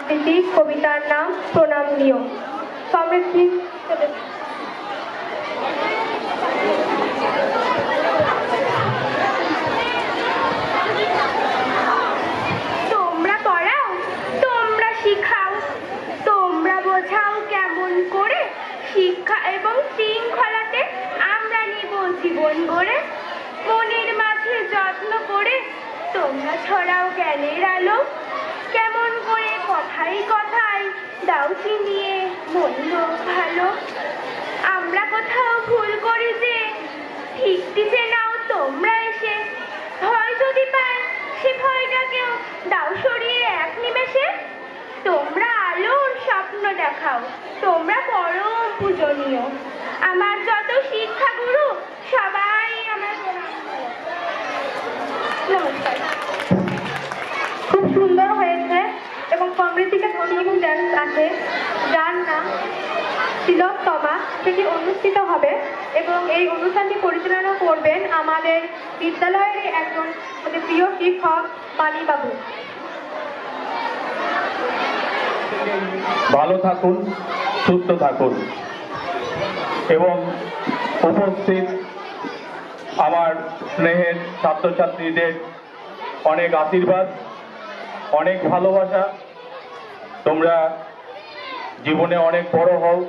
আবৃত্তি কবিতার নাম প্রণাম নিয়ম। সমৃদ্ধি তোমরা পড়াও, তোমরা শিখাও, তোমরা বোঝাও কেমন করে শিক্ষা এবং শৃঙ্খলাতে আমরা নিব জীবন গড়ে। মনের মাঝে যত্ন করে তোমরা ছড়াও জ্ঞানের আলো, কেমন করে কথায় কথায় দাও চিনিয়ে মন্দ ভালো। আমরা কোথাও ভুল করি যে ঠিকটি যে নাও তোমরা এসে, ভয় যদি পায় সে ভয়টাকেও দাও সরিয়ে এক নিমেষে। তোমরা আলোর স্বপ্ন দেখাও, তোমরা পরম পূজনীয়, আমার যত শিক্ষাগুরু সবাই আমার প্রণাম করো। নমস্কার। খুব সুন্দর হয়েছে এবং সমৃদ্ধিকে টিম ড্যান্স আছে যার নাম তিলোত্তমা, সেটি অনুষ্ঠিত হবে এবং এই অনুষ্ঠানটি পরিচালনা করবেন আমাদের বিদ্যালয়ের একজন আমাদের প্রিয় শিক্ষক বাণীবাবু। ভালো থাকুন, সুস্থ থাকুন এবং উপস্থিত আমার স্নেহের ছাত্রছাত্রীদের অনেক আশীর্বাদ, অনেক ভালোবাসা। তোমরা জীবনে অনেক বড় হও,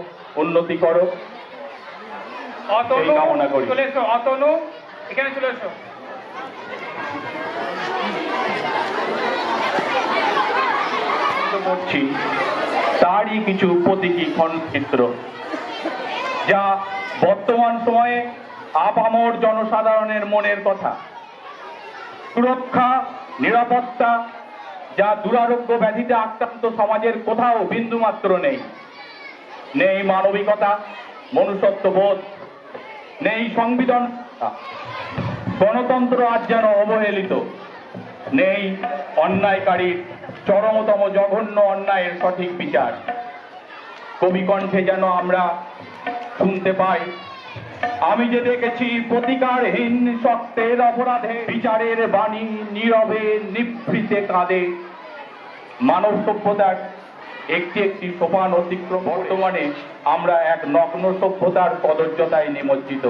উন্নতি করো, এই কামনা করি। চলে এসো অতনু, এখানে চলে এসো। করছি তারই কিছু প্রতীকী ক্ষণচিত্র যা বর্তমান সময়ে আপামর জনসাধারণের মনের কথা। সুরক্ষা, নিরাপত্তা যা দুরারোগ্য ব্যাধিতে আক্রান্ত সমাজের কোথাও বিন্দুমাত্র নেই। নেই মানবিকতা, মনুষ্যত্ববোধ, নেই সংবিধান, গণতন্ত্র আজ যেন অবহেলিত। নেই অন্যায়কারীর চরমতম জঘন্য অন্যায়ের সঠিক বিচার। কবি কণ্ঠে যেন আমরা শুনতে পাই, আমি যে দেখেছি প্রতিকারহীন সত্যের অপরাধে বিচারের বাণী নীরবে নিভৃতে কাঁদে। মানব সভ্যতার একটি একটি সোপান অতিক্রম বর্তমানে আমরা এক নগ্ন সভ্যতার পদজ্জতায় নিমজ্জিত,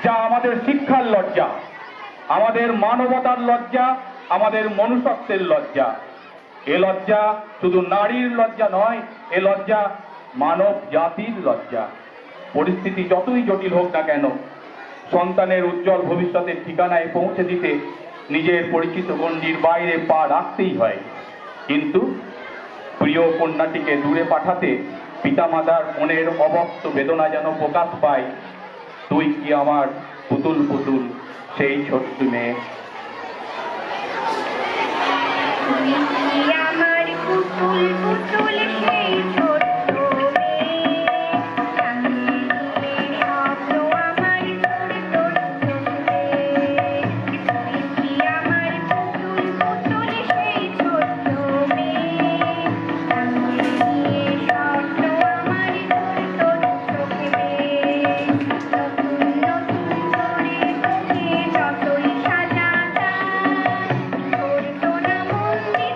যা আমাদের শিক্ষার লজ্জা, আমাদের মানবতার লজ্জা, আমাদের মনুষ্যত্বের লজ্জা। এ লজ্জা শুধু নারীর লজ্জা নয়, এ লজ্জা মানব জাতির লজ্জা। পরিস্থিতি যতই জটিল হোক না কেন, সন্তানের উজ্জ্বল ভবিষ্যতের ঠিকানায় পৌঁছে দিতে নিজের পরিচিত গণ্ডির বাইরে পা রাখতেই হয়। কিন্তু প্রিয় কন্যাটিকে দূরে পাঠাতে পিতামাতার মনের অবক্ত বেদনা যেন প্রকাশ পায়। তুই কি আমার পুতুল পুতুল সেই ছোট্ট মেয়ে। আমার পুতুল পুতুল সেই ছোট্ট যতই সাজা তোর তো না মন্দির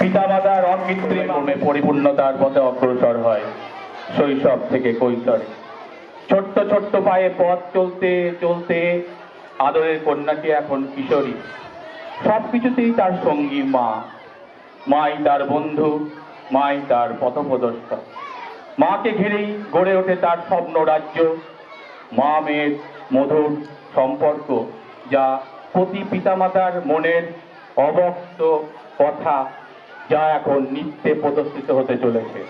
পিতামাতার অকৃত্রিম মর্মে পরিপূর্ণতার পথে অগ্রসর হয় শৈশব থেকে কৈশোরে। ছোট্ট ছোট্ট পায়ে পথ চলতে চলতে আদরের কন্যাটি এখন কিশোরী। সবকিছুতেই তার সঙ্গী মা। মাই তার বন্ধু, মাই তার পথপ্রদর্শক। মাকে ঘিরেই গড়ে ওঠে তার স্বপ্ন রাজ্য। মা মেয়ের মধুর সম্পর্ক, যা প্রতি পিতামাতার মনের অব্যক্ত কথা, যা এখন নিত্যে প্রদর্শিত হতে চলেছে।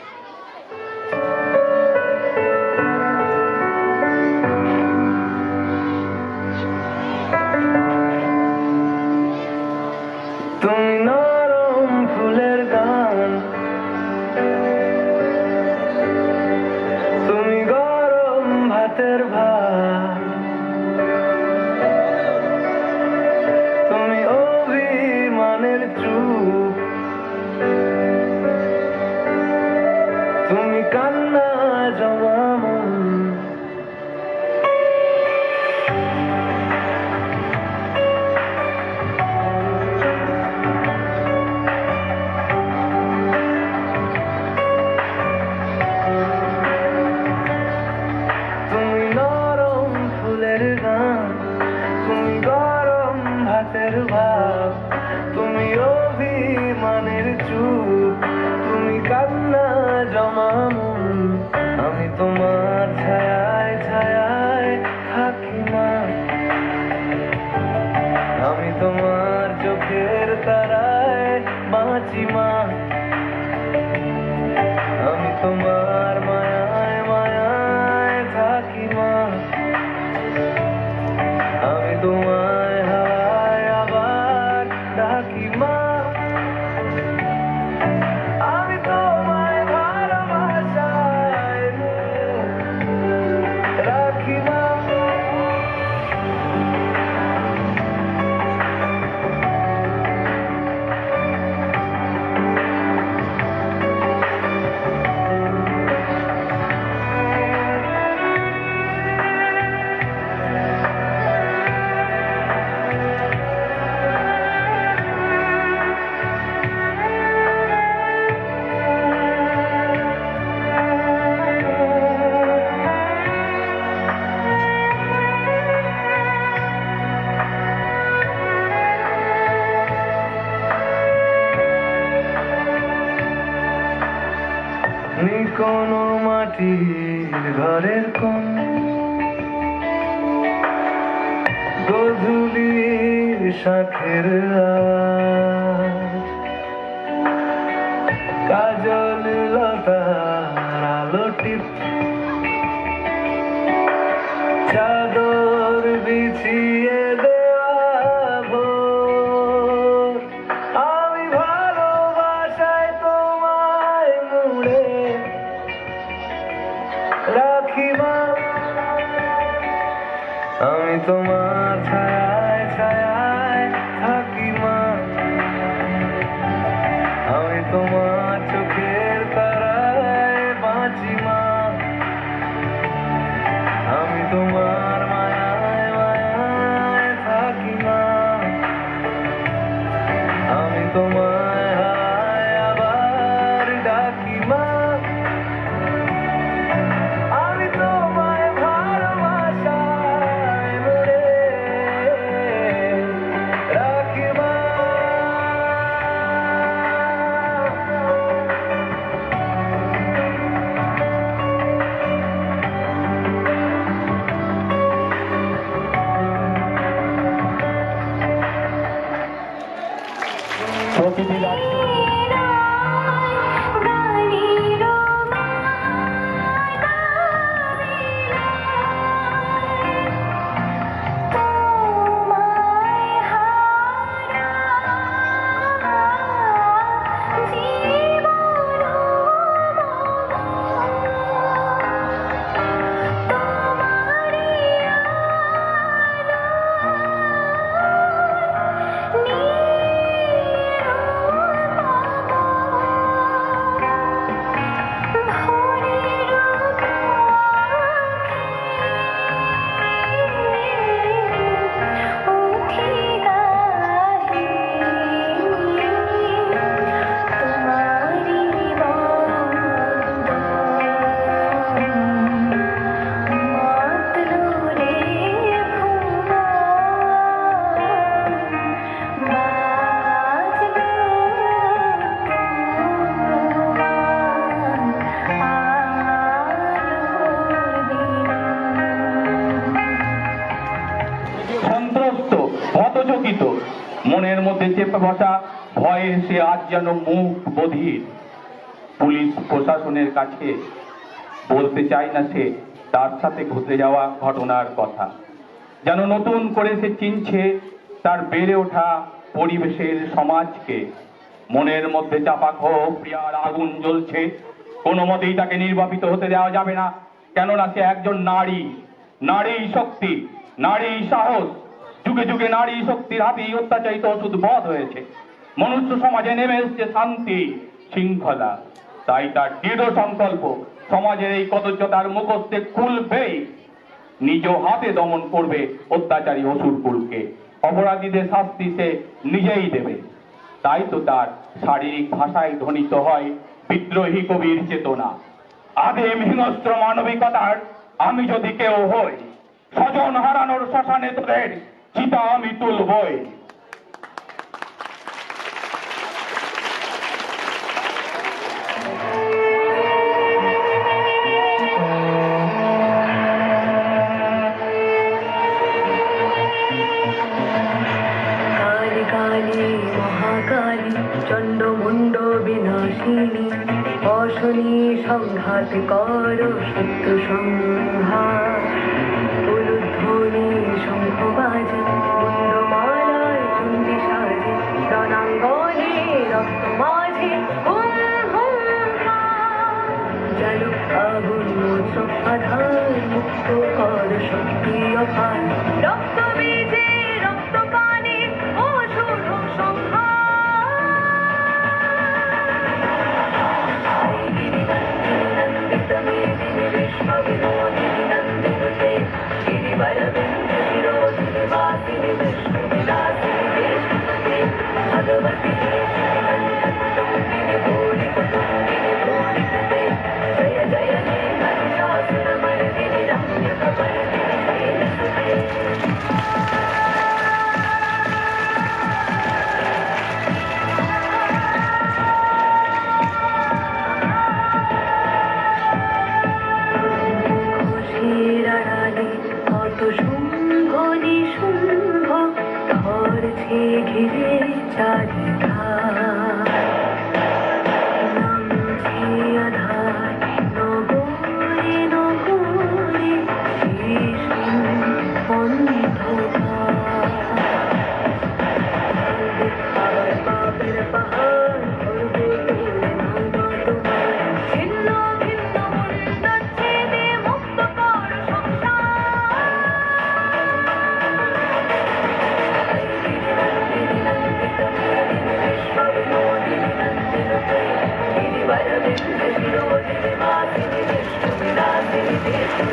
তুমি নরম ফুলের গান, তুমি গরম ভাতের ভাত, তুমি অভিমানের চুপ, তুমি কান্না জমা মন। তুমি নরম ফুলের গান, তুমি গরম ভাতের ভাত, তুমি অভিমানের চুপ, তুমি কান্না জমা মন। আমি তোমার ছায়ায় ছায়ায় থাকি মা, আমি তোমার চোখের তারায় বাঁচি মা, আমি তোমার মায়ায় মায়ায় থাকি মা, আমি তোমায় হাওয়ায় আবার ডাকি মা, আমি তোমায় ভালোবাসায় রাখি মা। নি কোনো মাটির ঘরের কোন গধূলির শাখের আওয়াজ, কাজল লতার আলো টিপ, চাদর বিছিয়ে দেওয়া ভোর, আমি ভালোবাসায় তোমায় মুড়ে রাখি মা, আমি তোমার ছায়ায় ছায়ায় থাকি মা, আমি তোমার চোখের তারায় বাঁচি মা, আমি তোমার মায়ায় মায়ায় থাকি মা, আমি তোমায় হায় আবার ডাকি মা, আমি তোমায় ভালোবাসায় মরে রাখি মা। প্রতিটি রাজ্য বসা ভয়ে সে আজ যেন মুখ বধির। পুলিশ প্রশাসনের কাছে বলতে চায় না সে তার সাথে ঘটে যাওয়া ঘটনার কথা। যেন নতুন করে সে চিনছে তার বেড়ে ওঠা পরিবেশের সমাজকে। মনের মধ্যে চাপা ক্ষোভ প্রিয়ার আগুন জ্বলছে। কোনো মতেই তাকে নির্বাপিত হতে দেওয়া যাবে না, কেননা সে একজন নারী। নারী শক্তি, নারী সাহস। যুগে যুগে নারী শক্তির হাতেই অত্যাচারিত ওষুধ বধ হয়েছে। মনুষ্য সমাজে নেমে এসছে শান্তি শৃঙ্খলা। তাই তার দৃঢ় সংকল্প সমাজের এই কদর্যতার মুখোশে খুলবেই, নিজ হাতে দমন করবে অত্যাচারী অসুরকুলকে। অপরাধীদের শাস্তি সে নিজেই দেবে। তাই তো তার শারীরিক ভাষায় ধ্বনিত হয় বিদ্রোহী কবির চেতনা। আদিম হিংস্র মানবিকতার আমি যদি কেউ হই, স্বজন হারানোর শ্মশানে তোদের চিতা আমি তুলবই। কালী কালী মহাকালী চণ্ডমুণ্ড বিনাশিনী অশনি সংঘাত কর শত্রু সংহার উলুধ্বনি শঙ্খ বাজে মুন্ডমালায় চণ্ডী সাজে রণাঙ্গনে রক্ত মাঝে হুম হুম জালুক আগুন মোচক আধার মুক্ত কর শক্তি অপার রক্ত বীজে রক্ত পানে অসুর জয় জয় হে মহিষাসুর মর্দিনী রম্য কপর্দিনী মুখোশের আড়ালে কত শুম্ভ নিশুম্ভ ধরছে ঘিরে চারিধার নামছে আধার নগরে নগরে শেষহীন অন্ধকার আর পাপের পাহাড় ধরবো তোলে ভাঙব তোমার ছিন্ন ভিন্ন মুন্ড ছেদে মুক্ত কর সংসার বিশ্ববিনোদিনী নন্দিনুতে গিরিবরবিন্দ শিরোদিনী মাসিনী বিষ্ণু বিলাসিনী দেশি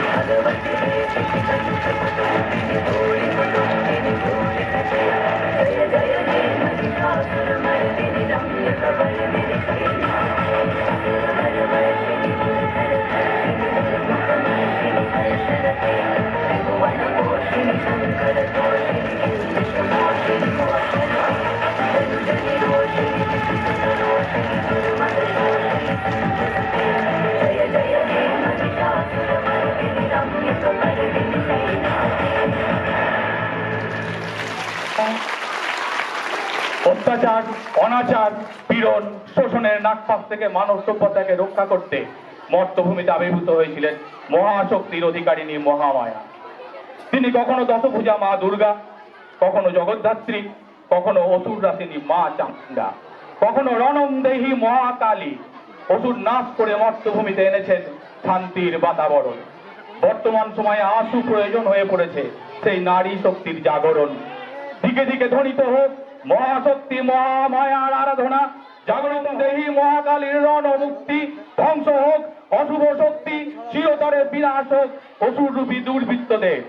ভগবতী দেশি কণ্ঠকুটুম্বিনী ধূলি কুটুম্বিনী ধূলিকতে জয় জয় হে মহিষাসুর মর্দিনী রম্য কপর্দিনী হরমর্ষিণী মুখর ধর্ষিণী মুখমর্ষিণী হর্ষরতে ত্রিভুবন পোষিণী শঙ্কর তোষিণী কিল্বিষমোষিণী মোষরতে জঞ্জনি রোষিণী বিকৃত রোষিণী দুর্মদ শোষিণী সঞ্জসতে জয় জয় হে মহিষাসুর মর্দিনী রম্য কপর্দিনী অত্যাচার, অনাচার, পীড়ন, শোষণের নাগপাশ থেকে মানব সভ্যতাকে রক্ষা করতে মর্তভূমিতে আবির্ভূত হয়েছিলেন মহাশক্তির অধিকারিণী মহামায়া। তিনি কখনো দশভুজা মা দুর্গা, কখনো জগদ্ধাত্রী, কখনো অসুর রাশিনী মা চামুণ্ডা, কখনো রণংদেহী মহাকালী। অসুর নাশ করে মর্তভূমিতে এনেছেন শান্তির বাতাবরণ। বর্তমান সময়ে আশু প্রয়োজন হয়ে পড়েছে সেই নারী শক্তির জাগরণ। দিকে দিকে ধ্বনিত হোক মহাশক্তি মহামায়ার আরাধনা, জাগরণ দেহী মহাকালীর রণমুক্তি। ধ্বংস হোক অশুভ শক্তি, চিরতরে বিনাশ হোক অসুর রূপী দুর্বৃত্তদের।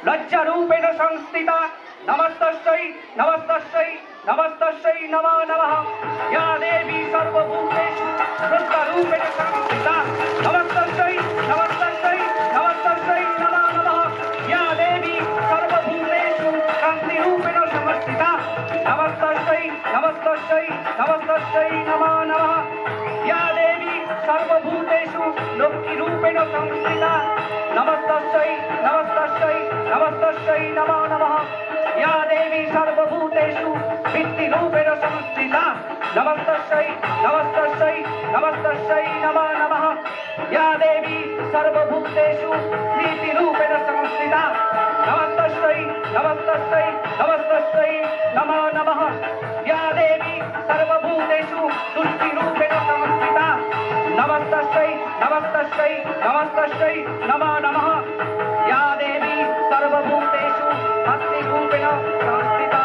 लज्जारूपेण संस्थिता नमस्तस्यै नमस्तस्यै नमस्तस्यै नमो नमः या देवी सर्वभूतेषु रुद्ररूपेण संस्थिता नमस्तस्यै नमस्तस्यै नमस्तस्यै नमो नमः या देवी सर्वभूतेषु कान्तिरूपेण संस्थिता नमस्तस्यै नमस्तस्यै नमस्तस्यै नमो नमः या देवी सर्वभूतेषु लक्ष्मीरूपेण संस्थिता नमस्तस्यै नमस्तस्यै नमस्तस्यै नमो नमः या देवी सर्वभूतेषु वित्तिरूपेण संस्थिता नमस्तस्यै नमस्तस्यै नमस्तस्यै नमो नमः या देवी सर्वभूतेषु नीतिरूपेण संस्थिता नमस्तस्यै नमस्तस्यै नमस्तस्यै नमो नमः या देवी सर्वभूतेषु तुष्टिरूपेण संस्थिता नमस्तस्यै नमस्तस्यै नमस्तस्यै नमो नमः या देवी सर्वभूतेषु भक्तिरूपेण संस्थिता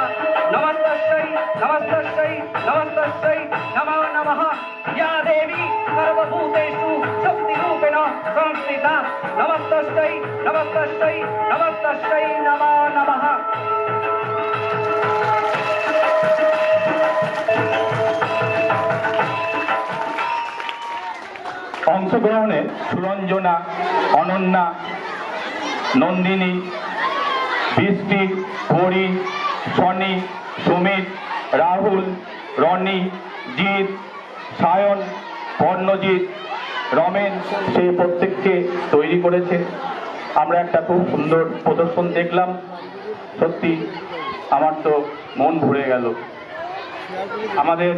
नमस्तस्यै नमस्तस्यै नमस्तस्यै नमो नमः या देवी सर्वभूतेषु शक्तिरूपेण संस्थिता नमस्तस्यै नमस्तस्यै नमस्तस्यै नमो नमः অংশগ্রহণে সুরঞ্জনা, অনন্যা, নন্দিনী, বৃষ্টি, হরি, সনি, সুমিত, রাহুল, রনি, জিৎ, সায়ন, বর্ণজিৎ, রমেন সেই প্রত্যেককে তৈরি করেছে। আমরা একটা খুব সুন্দর প্রদর্শন দেখলাম, সত্যি আমার তো মন ভরে গেল। আমাদের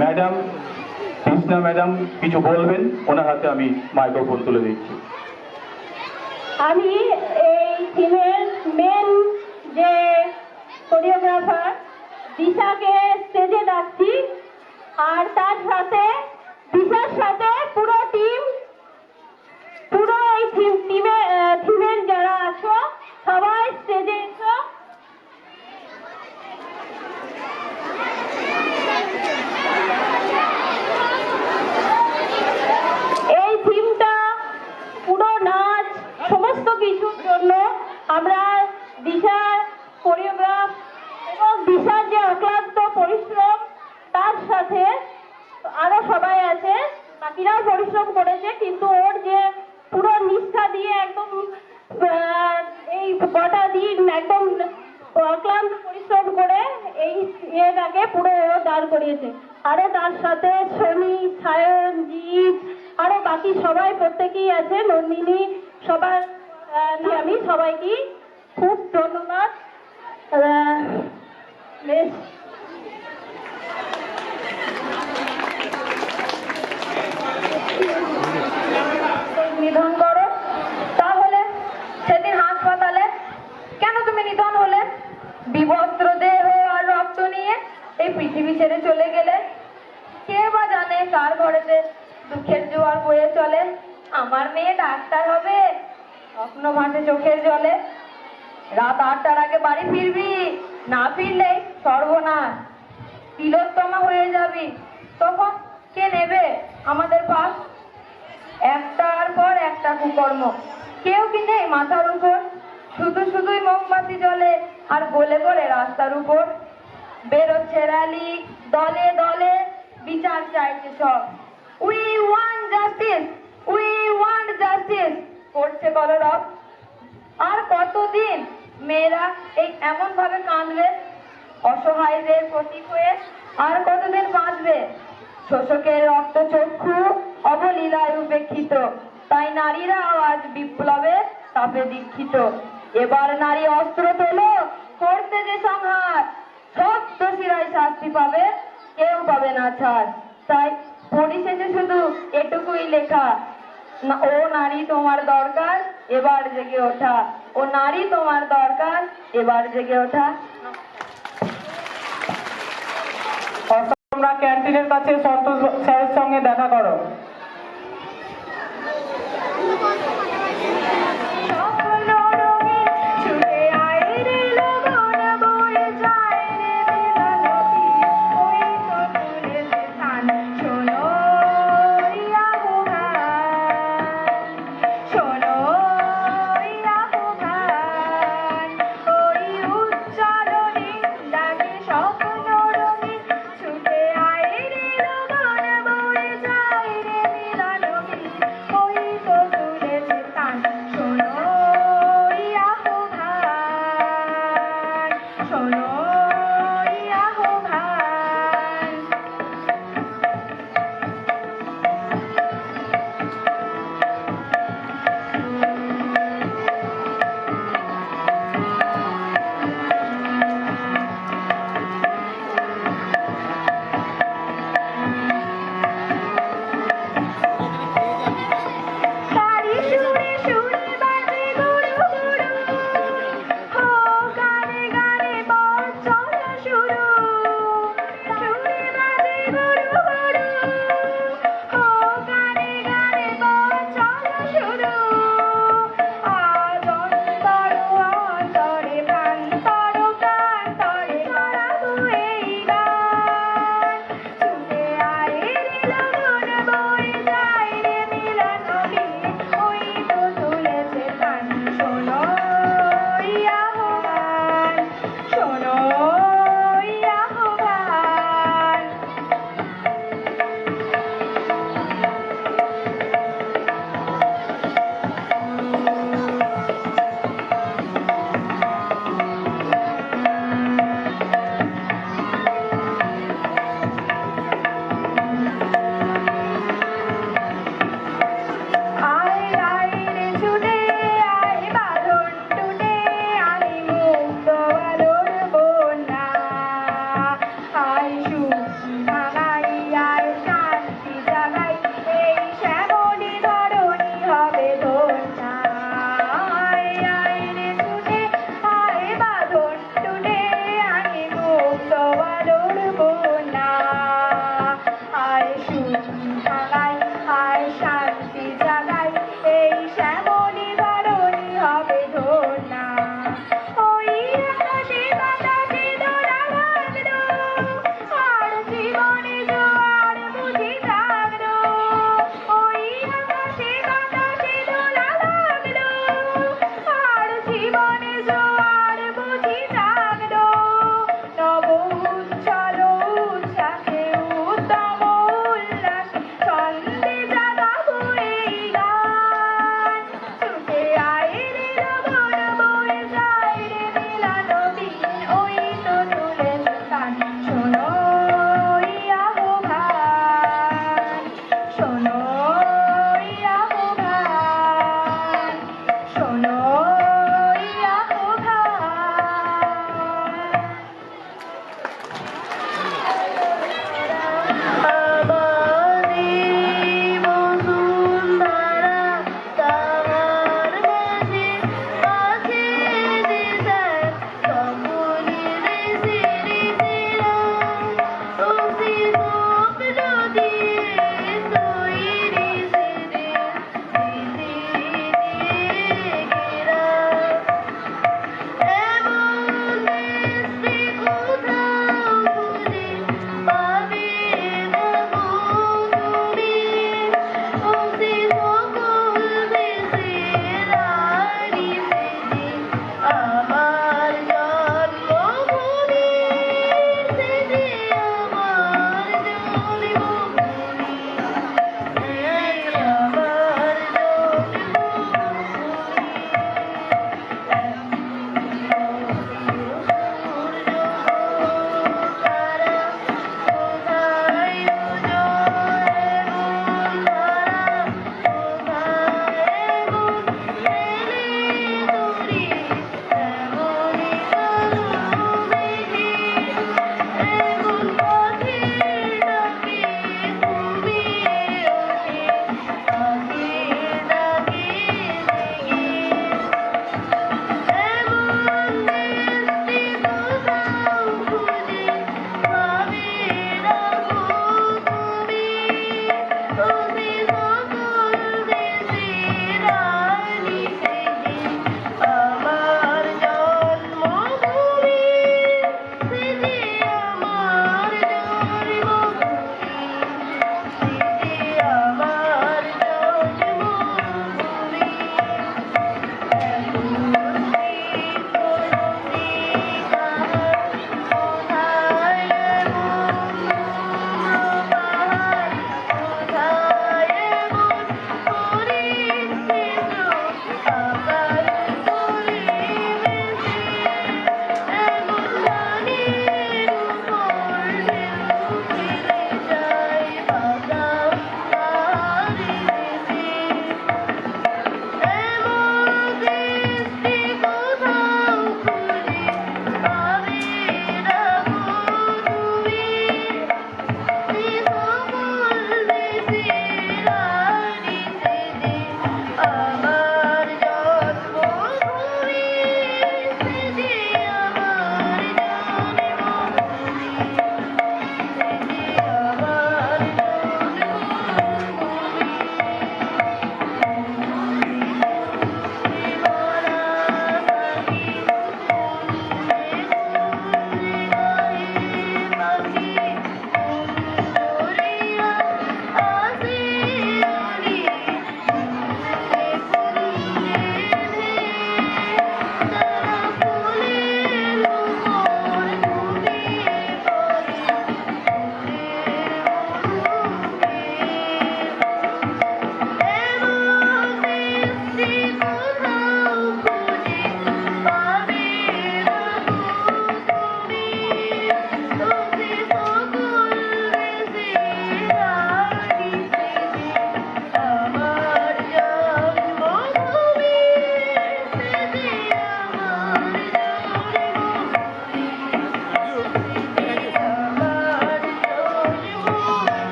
ম্যাডাম কৃষ্ণা ম্যাডাম কিছু বলবেন, ওনার হাতে আমি মাইক্রোফোন তুলে দিচ্ছি। আমি এই থিমের মেন যে কোরিওগ্রাফার দিশাকে স্টেজে ডাকছি, আর তার সাথে দিশার সাথে পুরো টিম, পুরো এই থিমের যারা আছো সবাই স্টেজে এসো। এই থিমটা পুরো নাচ সমস্ত কিছুর জন্য আমরা দিশার কোরিওগ্রাফ এবং দিশার যে অক্লান্ত পরিশ্রম, তার সাথে আরো সবাই আছে, বাকিরাও পরিশ্রম করেছে, কিন্তু ওর যে পুরো নিষ্ঠা দিয়ে একদম এই কটা দিন একদম অক্লান্ত পরিশ্রম করে এই ইয়েটাকে পুরো ও দাঁড় করিয়েছে। আরো তার সাথে শনি, সায়ন, জিৎ, আরো বাকি সবাই প্রত্যেকেই আছে, নন্দিনী, সবার আমি সবাইকে খুব ধন্যবাদ। বেশ নিধন করো। তাহলে সেদিন হাসপাতালে কেন তুমি নিধন হলে? বিবস্ত্র দেহ আর রক্ত নিয়ে এই পৃথিবী ছেড়ে চলে গেলে। কে বা জানে কার ঘরেতে দুঃখের জোয়ার বয়ে চলে। আমার মেয়ে ডাক্তার হবে, স্বপ্ন ভাসে চোখের জলে। রাত 8টার আগে বাড়ি ফিরবি, না ফিরলে সর্বনাশ, তিলোত্তমা হয়ে যাবি। তখন কে নেবে আমাদের পাশ? একটার পর একটা কুকর্ম, কেউ কি নেই মাথার উপর? শুধুই মোমবাতি জ্বলে আর গলে পড়ে রাস্তার উপর। বেরোচ্ছে র্যালি, দলে দলে বিচার চাইছে সব। We want justice, we want justice করছে কলরব। আর কতদিন মেয়েরা এই এমন ভাবে কাঁদবে অসহায়দের প্রতীক হয়ে? আর কতদিন বাঁচবে? শোষকের রক্ত চক্ষু অবলীলায় উপেক্ষিত, তাই নারীরা আজ বিপ্লবের তাপে দীক্ষিত। এবার নারী অস্ত্র তোলো, করতে যে সংহার, সব দোষীরাই শাস্তি পাবে, কেউ পাবে না ছাড়। তাই পরিশেষে শুধু এটুকুই লেখা, ও নারী তোমার দরকার, এবার জেগে ওঠা। ও নারী তোমার দরকার, এবার জেগে ওঠা। তোমরা ক্যান্টিনের কাছে সন্তোষ স্যারের সঙ্গে দেখা করো।